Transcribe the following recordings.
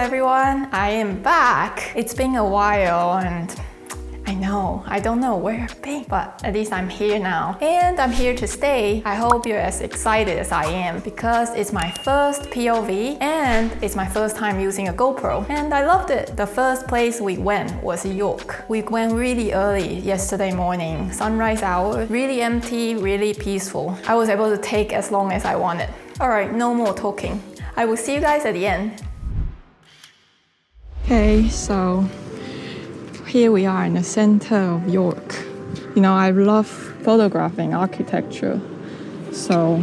everyone, I am back. It's been a while and I don't know where I've been, but at least I'm here now. And I'm here to stay. I hope you're as excited as I am because it's my first POV and it's my first time using a GoPro. And I loved it. The first place we went was York. We went really early yesterday morning, sunrise hour, really empty, really peaceful. I was able to take as long as I wanted. Alright, no more talking. I will see you guys at the end. Okay, so here we are in the center of York. You know, I love photographing architecture, so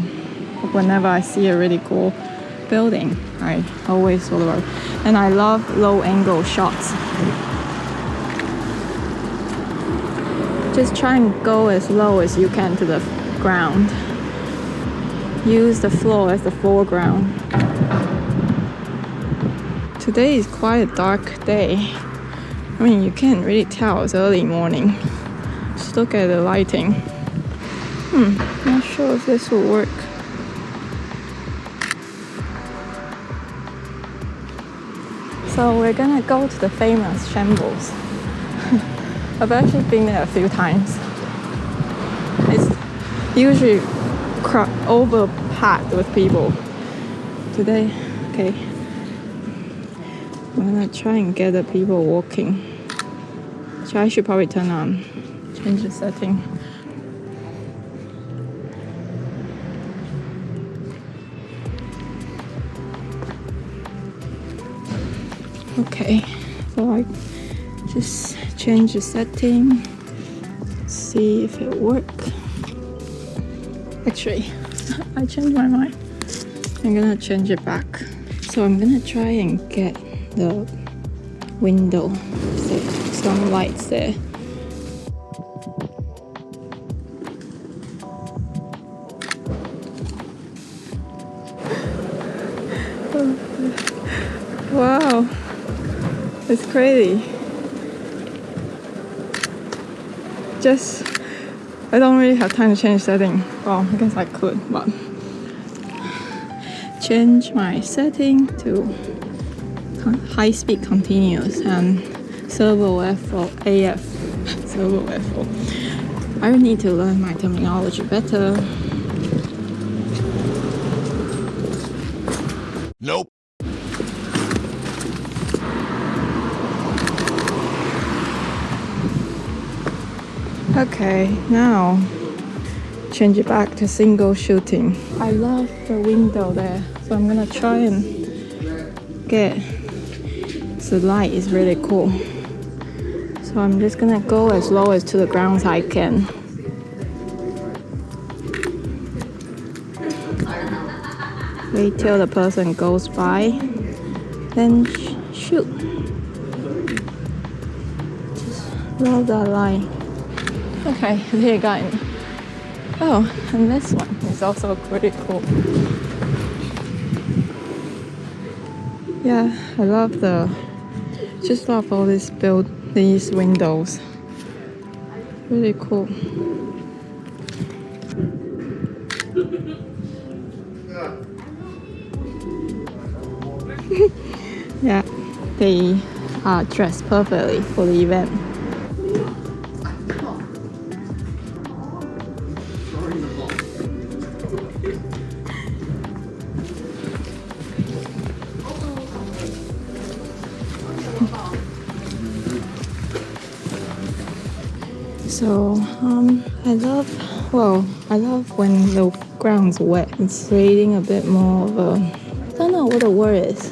whenever I see a really cool building, I always photograph. And I love low-angle shots. Just try and go as low as you can to the ground. Use the floor as the foreground. Today is quite a dark day. I mean, you can't really tell, it's early morning. Just look at the lighting. Not sure if this will work. So we're gonna go to the famous Shambles. I've actually been there a few times. It's usually overpacked with people. Today, okay. I'm gonna try and get the people walking. So I should probably change the setting. Okay, so I just change the setting, see if it works. Actually, I changed my mind. I'm gonna change it back. So I'm gonna try and get the window, so some lights there. Wow, it's crazy. I don't really have time to change setting. Well, I guess I could, but change my setting to high-speed continuous and servo F or AF. Servo F. I need to learn my terminology better. Nope. Okay, now change it back to single shooting. I love the window there, so I'm gonna try and get the light is really cool. So I'm just gonna go as low as to the ground as I can. Wait till the person goes by, then shoot. Just love that light. Okay, here again. Oh, and this one is also pretty cool. Yeah, I love just love all these windows. Really cool. Yeah, they are dressed perfectly for the event. So I love when the ground's wet. It's creating a bit more of a, I don't know what the word is,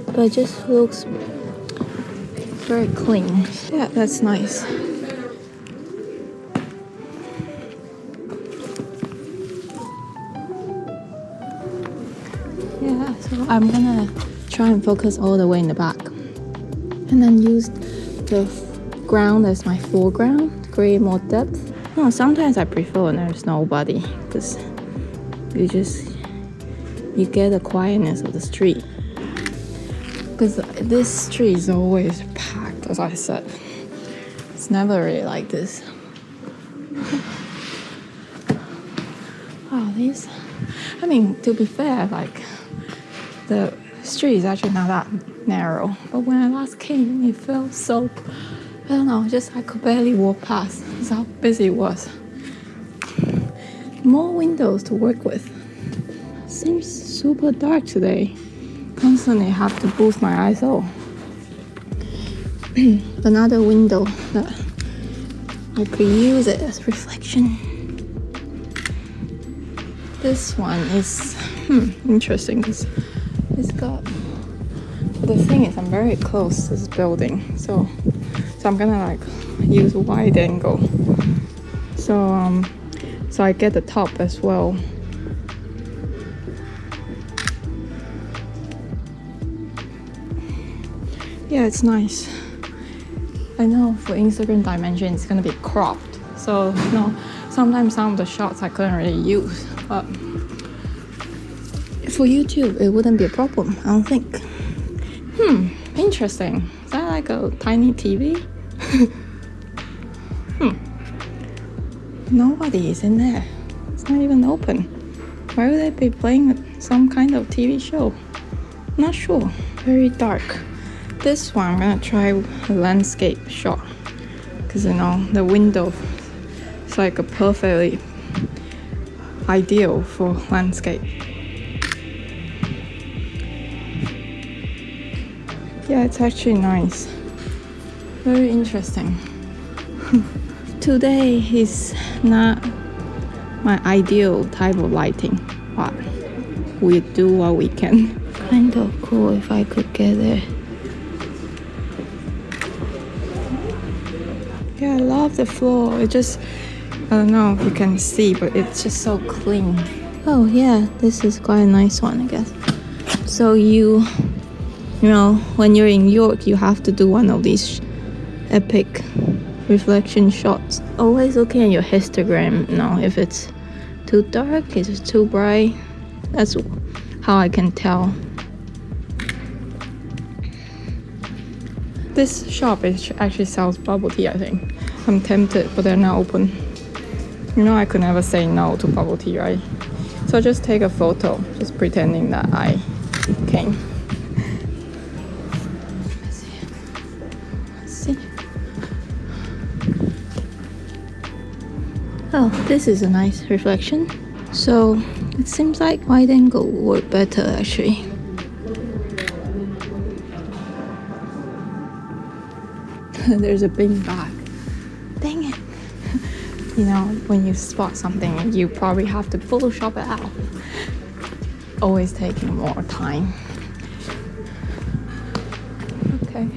but it just looks very clean. Yeah, that's nice. Yeah, so I'm gonna try and focus all the way in the back and then use the ground as my foreground to create more depth. No, sometimes I prefer when there's nobody because you get the quietness of the street. Because this street is always packed, as I said. It's never really like this. Wow, I mean, to be fair, like the street is actually not that narrow. But when I last came, it felt so, I don't know, just I could barely walk past. That's how busy it was. More windows to work with. Seems super dark today. Constantly have to boost my ISO. Another window that I could use it as reflection. This one is interesting because it's got. The thing is, I'm very close to this building, so I'm gonna like use wide angle. So I get the top as well. Yeah, it's nice. I know for Instagram dimension it's gonna be cropped, so you know sometimes some of the shots I couldn't really use, but for YouTube it wouldn't be a problem, I don't think. Interesting. Is that like a tiny TV? Nobody is in there. It's not even open. Why would they be playing some kind of TV show? Not sure. Very dark. This one I'm gonna try a landscape shot because you know the window is like a perfectly ideal for landscape. Yeah, it's actually nice. Very interesting. Today is not my ideal type of lighting, but we do what we can. Kind of cool if I could get there. Yeah, I love the floor. It just, I don't know if you can see, but it's just so clean. Oh yeah, this is quite a nice one, I guess. So you know, when you're in York, you have to do one of these epic reflection shots. Always looking at your histogram, you know, if it's too dark, if it's too bright. That's how I can tell. This shop actually sells bubble tea, I think. I'm tempted, but they're not open. You know I could never say no to bubble tea, right? So just take a photo, just pretending that I came. Let's see. Oh, this is a nice reflection. So it seems like wide angle would work better actually. There's a big bag. Dang it. You know, when you spot something, you probably have to Photoshop it out. Always taking more time. Okay.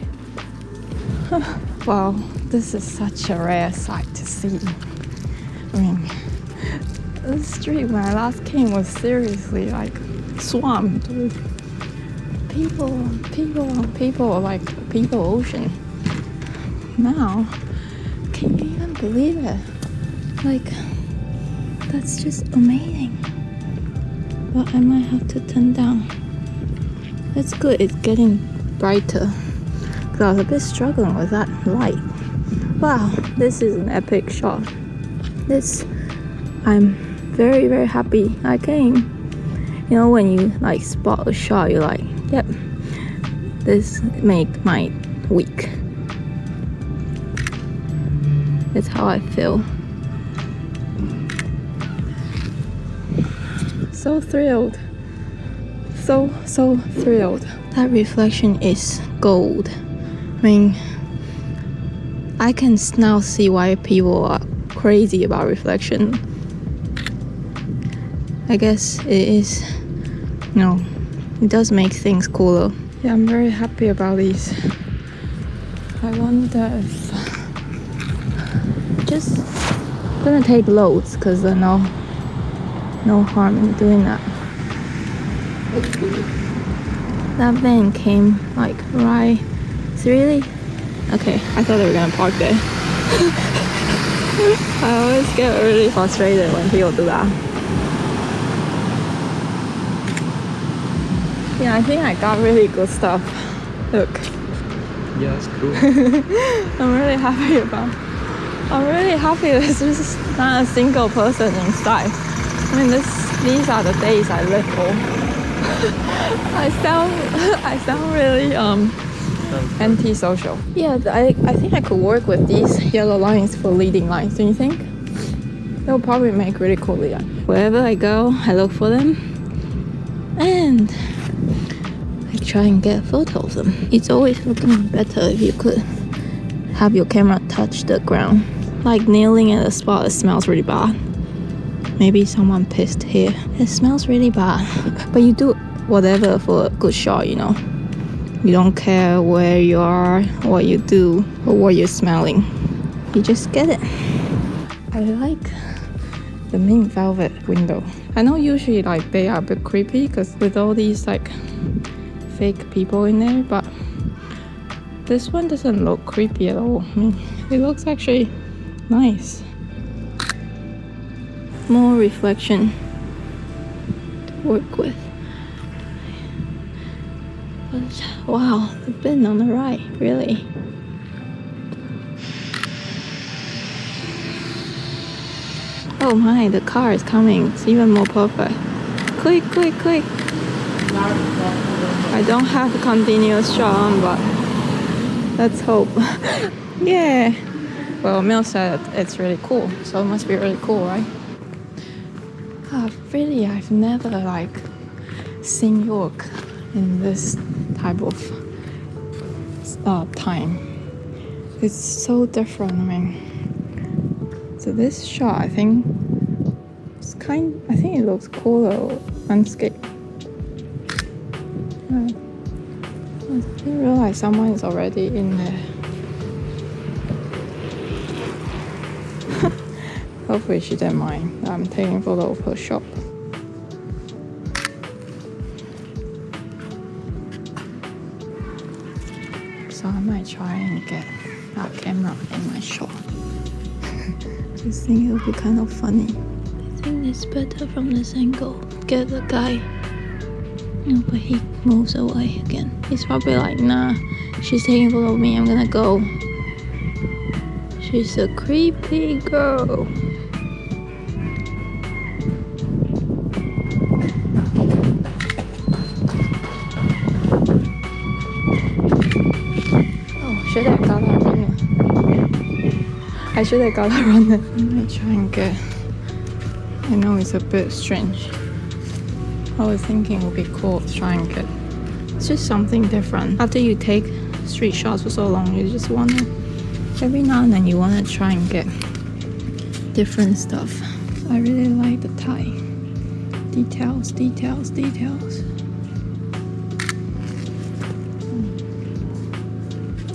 Wow, this is such a rare sight to see. I mean, the street when I last came was seriously like swamped with people, like people ocean. Now, can you even believe it? Like, that's just amazing. But I might have to turn down. That's good, it's getting brighter. Because I was a bit struggling with that light. Wow, this is an epic shot. This, I'm very, very happy I came. You know, when you like spot a shot, you're like, yep, this make my week. That's how I feel. So thrilled. So thrilled. That reflection is gold. I mean, I can now see why people are crazy about reflection. I guess it is, you know, it does make things cooler. Yeah, I'm very happy about these. I wonder if just gonna take loads because there's no harm in doing that. That van came like right. Really? Okay, I thought they were gonna park there. I always get really frustrated when people do that. Yeah, I think I got really good stuff. Look. Yeah, it's cool. I'm really happy there's just not a single person inside. I mean, these are the days I live for. I sound really antisocial. Yeah, I think I could work with these yellow lines for leading lines. Do you think? They'll probably make really cool lead lines. Wherever I go, I look for them, and I try and get a photo of them. It's always looking better if you could have your camera touch the ground. Like kneeling at a spot that smells really bad. Maybe someone pissed here. It smells really bad. But you do whatever for a good shot, you know. You don't care where you are, what you do, or what you're smelling. You just get it. I like the mint velvet window. I know usually like they are a bit creepy because with all these like fake people in there, but this one doesn't look creepy at all. I mean, it looks actually nice. More reflection to work with. But, wow, the bin on the right, really. Oh my, the car is coming. It's even more perfect. Quick, quick, quick. I don't have a continuous shot on, but let's hope. Yeah. Well, Mel said it's really cool, so it must be really cool, right? Really, I've never like seen York in this type of time. It's so different. I mean, so this shot, I think it looks cooler landscape. I didn't realize someone is already in there. Hopefully she didn't mind. I'm taking a photo of her shop. So I might try and get that camera in my shop. Just think it would be kind of funny. I think it's better from this angle. Get the guy. No, but he moves away again. He's probably like, nah, she's taking a photo of me, I'm gonna go. She's a creepy girl. Should I got that runner? I should have got that runner. I might try and get. I know it's a bit strange. I was thinking it would be cool to try and get. It's just something different. After you take street shots for so long, you just want to. Every now and then you want to try and get different stuff. So I really like the tie. Details, details, details.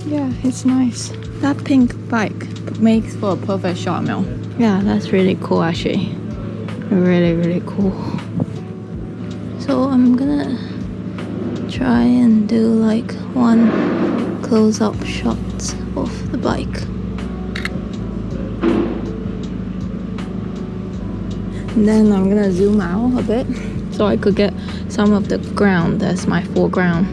Yeah, it's nice. That pink bike makes for a perfect shot, Mel. Yeah, that's really cool actually. Really, really cool. So I'm gonna try and do like one close-up shot of the bike. And then I'm gonna zoom out a bit so I could get some of the ground as my foreground.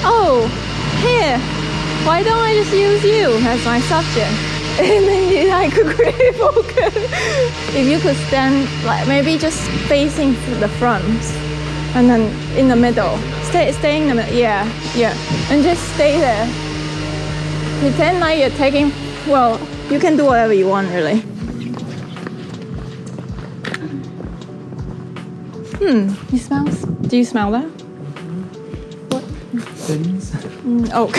Oh, here! Why don't I just use you as my subject? And then you like create focus. If you could stand like maybe just facing to the front and then in the middle. Stay in the middle. Yeah. And just stay there. Pretend like you're taking, well, you can do whatever you want really. It smells. Do you smell that? What? Things. Oh,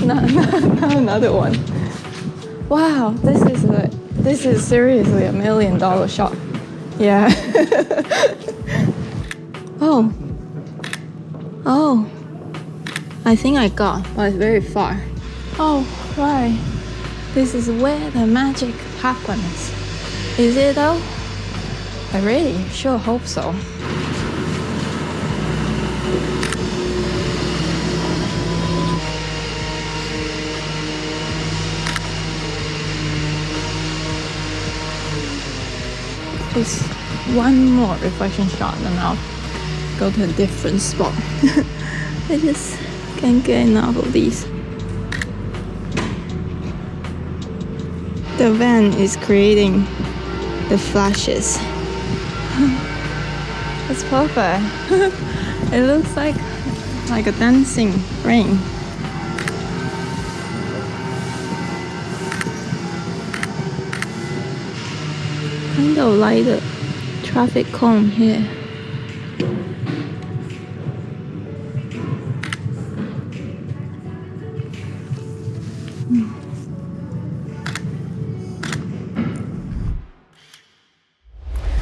not another one. Wow, this is seriously $1 million shot. Yeah. Oh. I think I got, but it's very far. Oh, right. This is where the magic happens. Is it though? I really sure hope so. Just one more reflection shot and then I'll go to a different spot. I just can't get enough of these. The van is creating the flashes. It's perfect. It looks like a dancing rain. Kind of like the traffic cone here.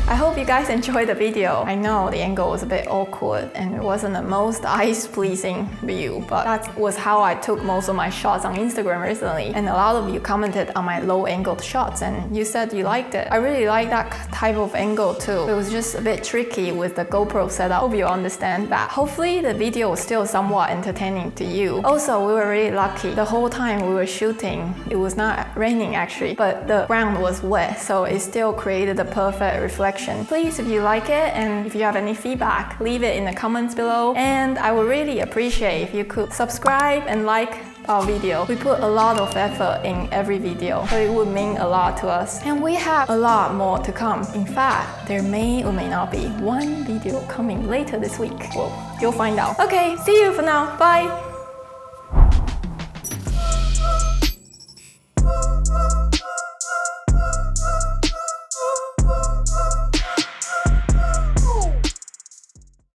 I hope you guys enjoyed the video. I know the angle was a bit awkward and it wasn't the most eyes-pleasing view, but that was how I took most of my shots on Instagram recently. And a lot of you commented on my low-angled shots and you said you liked it. I really like that type of angle too. It was just a bit tricky with the GoPro setup. Hope you understand that. Hopefully the video was still somewhat entertaining to you. Also, we were really lucky. The whole time we were shooting, it was not raining actually, but the ground was wet, so it still created a perfect reflection. Please, if you like it and if you have any feedback, leave it in the comments below. And I would really appreciate if you could subscribe and like our video. We put a lot of effort in every video, so it would mean a lot to us. And we have a lot more to come. In fact, there may or may not be one video coming later this week. Well, you'll find out. Okay, see you for now. Bye!